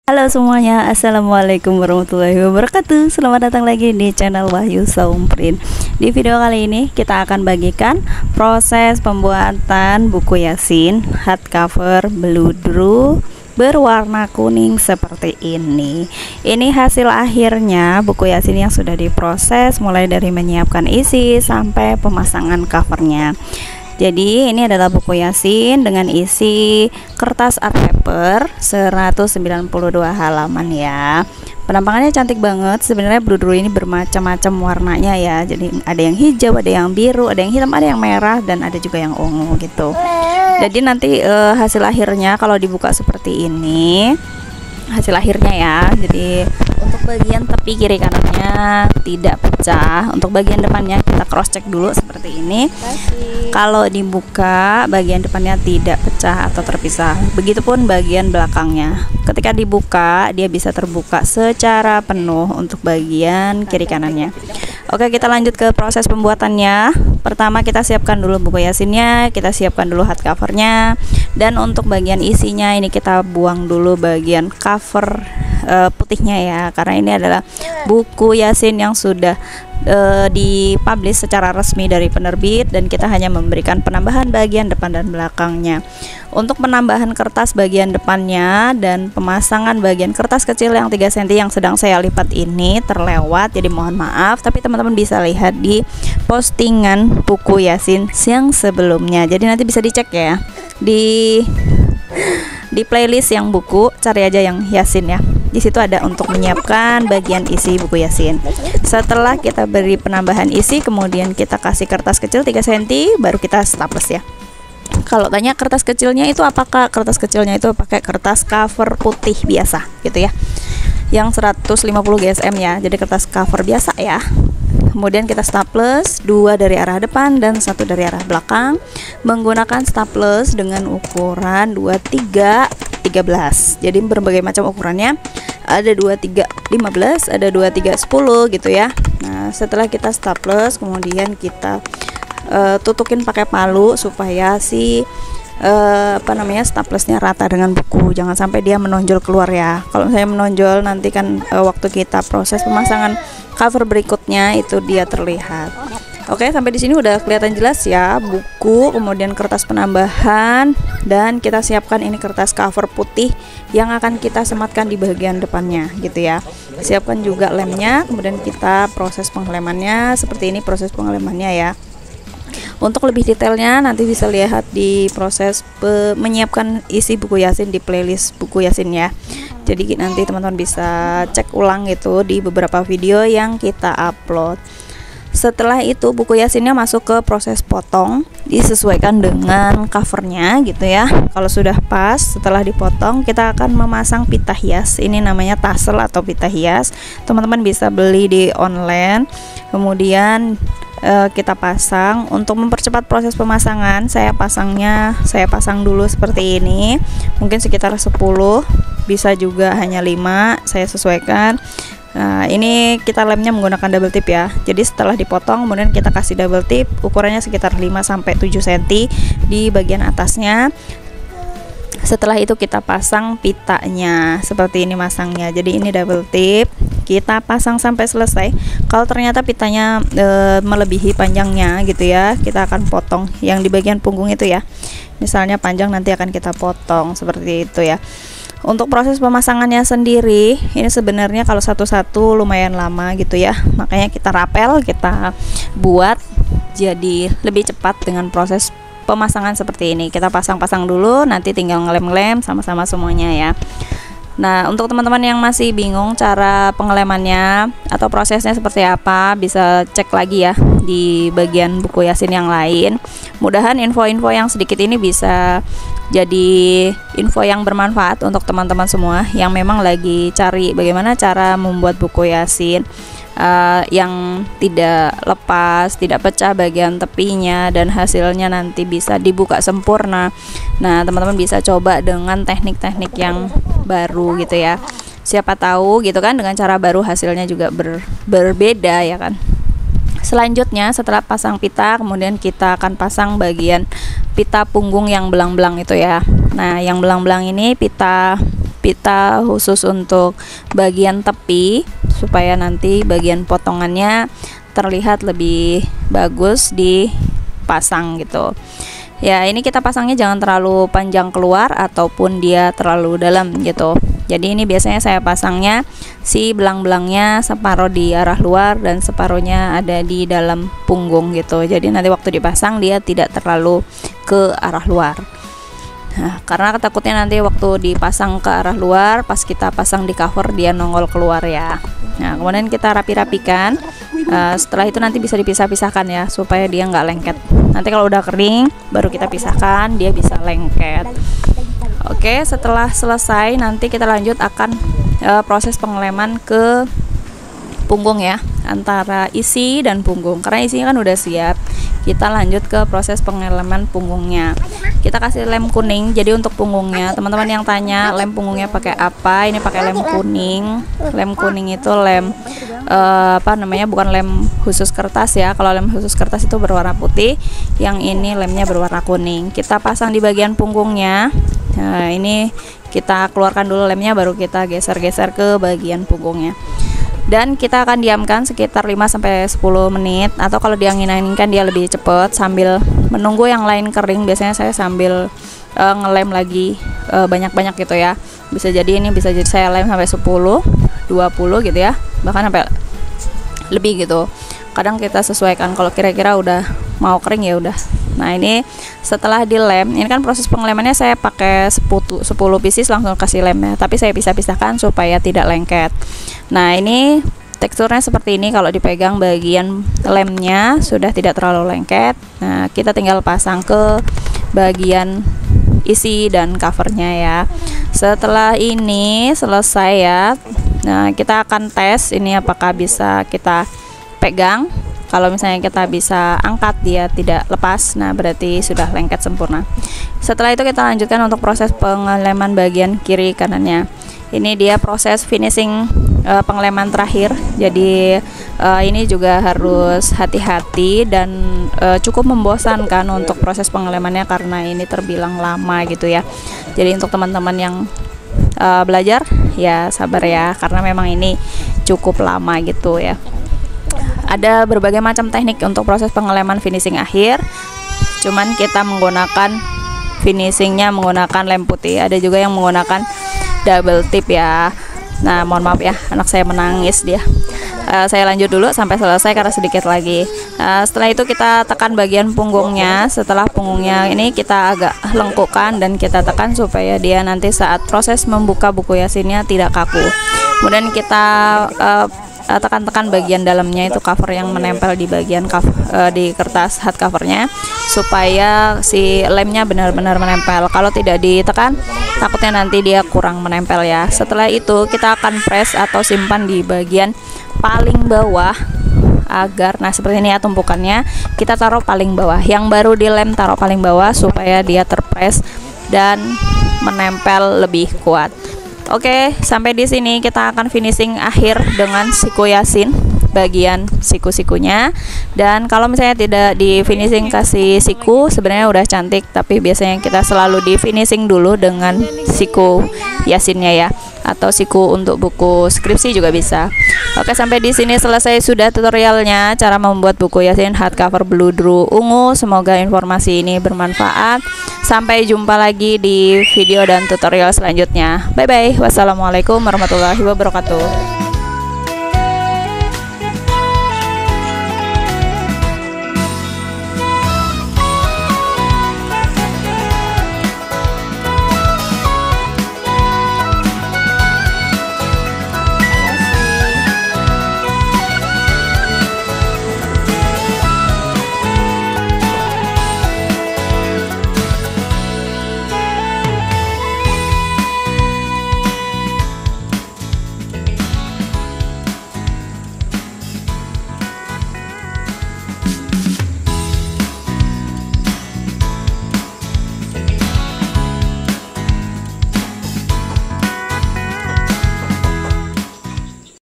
Halo semuanya, assalamualaikum warahmatullahi wabarakatuh. Selamat datang lagi di channel Wahyu Saumprint. Di video kali ini kita akan bagikan proses pembuatan buku Yasin hardcover bludru berwarna kuning seperti ini. Ini hasil akhirnya buku Yasin yang sudah diproses, mulai dari menyiapkan isi sampai pemasangan covernya. Jadi ini adalah buku Yasin dengan isi kertas art paper 192 halaman ya. Penampakannya cantik banget. Sebenarnya bludru ini bermacam-macam warnanya ya. Jadi ada yang hijau, ada yang biru, ada yang hitam, ada yang merah, dan ada juga yang ungu gitu. Jadi nanti hasil akhirnya kalau dibuka seperti ini, hasil akhirnya ya. Jadi untuk bagian tepi kiri kanannya tidak pecah. Untuk bagian depannya kita cross check dulu seperti ini. Kalau dibuka bagian depannya tidak pecah atau terpisah. Begitupun bagian belakangnya. Ketika dibuka dia bisa terbuka secara penuh untuk bagian kiri kanannya. Oke, kita lanjut ke proses pembuatannya. Pertama kita siapkan dulu buku Yasinnya, kita siapkan dulu hardcovernya, dan untuk bagian isinya ini kita buang dulu bagian cover putihnya ya, karena ini adalah buku Yasin yang sudah dipublish secara resmi dari penerbit, dan kita hanya memberikan penambahan bagian depan dan belakangnya. Untuk penambahan kertas bagian depannya dan pemasangan bagian kertas kecil yang 3 cm yang sedang saya lipat ini terlewat, jadi mohon maaf, tapi teman-teman bisa lihat di postingan buku Yasin yang sebelumnya. Jadi nanti bisa dicek ya di playlist yang buku, cari aja yang Yasin ya. Di situ ada untuk menyiapkan bagian isi buku Yasin. Setelah kita beri penambahan isi, kemudian kita kasih kertas kecil 3 cm, baru kita staples ya. Kalau tanya kertas kecilnya itu apakah, kertas kecilnya itu pakai kertas cover putih biasa gitu ya, yang 150 GSM ya, jadi kertas cover biasa ya. Kemudian kita staples 2 dari arah depan dan 1 dari arah belakang menggunakan staples dengan ukuran 23 13. Jadi berbagai macam ukurannya, ada 23 15, ada 23 10 gitu ya. Nah, setelah kita staples kemudian kita tutukin pakai palu supaya si staplesnya rata dengan buku, jangan sampai dia menonjol keluar ya. Kalau saya menonjol nanti kan waktu kita proses pemasangan cover berikutnya itu dia terlihat. Oke, sampai di sini udah kelihatan jelas ya buku, kemudian kertas penambahan, dan kita siapkan ini kertas cover putih yang akan kita sematkan di bagian depannya gitu ya. Siapkan juga lemnya, kemudian kita proses pengelemannya seperti ini proses pengelemannya ya. Untuk lebih detailnya nanti bisa lihat di proses menyiapkan isi buku Yasin di playlist buku Yasin ya. Jadi nanti teman-teman bisa cek ulang gitu di beberapa video yang kita upload. Setelah itu buku Yasinnya masuk ke proses potong, disesuaikan dengan covernya gitu ya. Kalau sudah pas, setelah dipotong kita akan memasang pita hias. Ini namanya tassel atau pita hias. Teman-teman bisa beli di online. Kemudian kita pasang. Untuk mempercepat proses pemasangan, saya pasang dulu seperti ini, mungkin sekitar 10, bisa juga hanya 5, saya sesuaikan. Nah, ini kita lemnya menggunakan double tip ya. Jadi setelah dipotong kemudian kita kasih double tip, ukurannya sekitar 5-7 cm di bagian atasnya. Setelah itu kita pasang pitanya seperti ini masangnya. Jadi ini double tip, kita pasang sampai selesai. Kalau ternyata pitanya melebihi panjangnya gitu ya, kita akan potong yang di bagian punggung itu ya. Misalnya panjang, nanti akan kita potong seperti itu ya. Untuk proses pemasangannya sendiri ini sebenarnya kalau satu-satu lumayan lama gitu ya, makanya kita rapel, kita buat jadi lebih cepat dengan proses pemasangan seperti ini. Kita pasang-pasang dulu, nanti tinggal ngelem-ngelem sama-sama semuanya ya. Nah, untuk teman-teman yang masih bingung cara pengelemannya atau prosesnya seperti apa, bisa cek lagi ya di bagian buku Yasin yang lain. Mudahan info-info yang sedikit ini bisa jadi info yang bermanfaat untuk teman-teman semua yang memang lagi cari bagaimana cara membuat buku Yasin yang tidak lepas, tidak pecah bagian tepinya, dan hasilnya nanti bisa dibuka sempurna. Nah, teman-teman bisa coba dengan teknik-teknik yang baru gitu ya. Siapa tahu gitu kan dengan cara baru hasilnya juga berbeda ya kan. Selanjutnya setelah pasang pita, kemudian kita akan pasang bagian pita punggung yang belang-belang itu ya. Nah, yang belang-belang ini pita pita khusus untuk bagian tepi supaya nanti bagian potongannya terlihat lebih bagus dipasang gitu. Ya, ini kita pasangnya jangan terlalu panjang keluar ataupun dia terlalu dalam gitu. Jadi ini biasanya saya pasangnya si belang-belangnya separuh di arah luar dan separuhnya ada di dalam punggung gitu. Jadi nanti waktu dipasang dia tidak terlalu ke arah luar. Nah, karena takutnya nanti waktu dipasang ke arah luar, pas kita pasang di cover dia nongol keluar ya. Nah, kemudian kita rapi-rapikan. Setelah itu nanti bisa dipisah-pisahkan ya, supaya dia nggak lengket. Nanti kalau udah kering, baru kita pisahkan, dia bisa lengket. Oke, setelah selesai nanti kita lanjut akan proses pengeleman ke punggung ya, antara isi dan punggung. Karena isinya kan udah siap, kita lanjut ke proses pengeleman punggungnya. Kita kasih lem kuning. Jadi untuk punggungnya, teman-teman yang tanya lem punggungnya pakai apa, ini pakai lem kuning. Lem kuning itu lem bukan lem khusus kertas ya. Kalau lem khusus kertas itu berwarna putih, yang ini lemnya berwarna kuning. Kita pasang di bagian punggungnya. Nah, ini kita keluarkan dulu lemnya, baru kita geser-geser ke bagian punggungnya. Dan kita akan diamkan sekitar 5-10 menit, atau kalau diangin-anginkan dia lebih cepat sambil menunggu yang lain kering. Biasanya saya sambil ngelem lagi banyak-banyak gitu ya. Bisa jadi ini bisa jadi saya lem sampai 10, 20 gitu ya, bahkan sampai lebih gitu. Kadang kita sesuaikan, kalau kira-kira udah mau kering ya udah. Nah, ini setelah dilem, ini kan proses pengelemannya saya pakai 10 pieces langsung kasih lemnya, tapi saya pisah-pisahkan supaya tidak lengket. Nah, ini teksturnya seperti ini. Kalau dipegang bagian lemnya sudah tidak terlalu lengket. Nah, kita tinggal pasang ke bagian isi dan covernya ya. Setelah ini selesai ya, nah kita akan tes ini apakah bisa kita pegang. Kalau misalnya kita bisa angkat dia tidak lepas, nah berarti sudah lengket sempurna. Setelah itu kita lanjutkan untuk proses pengeleman bagian kiri kanannya. Ini dia proses finishing pengeleman terakhir. Jadi ini juga harus hati-hati dan cukup membosankan untuk proses pengelemannya karena ini terbilang lama gitu ya. Jadi untuk teman-teman yang belajar ya sabar ya, karena memang ini cukup lama gitu ya. Ada berbagai macam teknik untuk proses pengeleman finishing akhir. Cuman kita menggunakan finishingnya menggunakan lem putih. Ada juga yang menggunakan double tip ya. Nah, mohon maaf ya, anak saya menangis dia. Saya lanjut dulu sampai selesai karena sedikit lagi. Setelah itu kita tekan bagian punggungnya. Setelah punggungnya ini kita agak lengkukkan dan kita tekan supaya dia nanti saat proses membuka buku Yasinnya tidak kaku. Kemudian kita tekan-tekan bagian dalamnya, itu cover yang menempel di bagian di kertas hardcovernya, supaya si lemnya benar-benar menempel. Kalau tidak ditekan, takutnya nanti dia kurang menempel ya. Setelah itu kita akan press atau simpan di bagian paling bawah agar, nah seperti ini ya tumpukannya, kita taruh paling bawah. Yang baru dilem taruh paling bawah supaya dia terpress dan menempel lebih kuat. Oke, sampai di sini kita akan finishing akhir dengan siku Yasin, bagian siku-sikunya. Dan kalau misalnya tidak di finishing kasih siku, sebenarnya udah cantik, tapi biasanya kita selalu di finishing dulu dengan siku Yasinnya ya, atau siku untuk buku skripsi juga bisa. Oke, sampai di sini selesai sudah tutorialnya cara membuat buku Yasin hardcover Bludru ungu. Semoga informasi ini bermanfaat. Sampai jumpa lagi di video dan tutorial selanjutnya. Bye bye. Wassalamualaikum warahmatullahi wabarakatuh.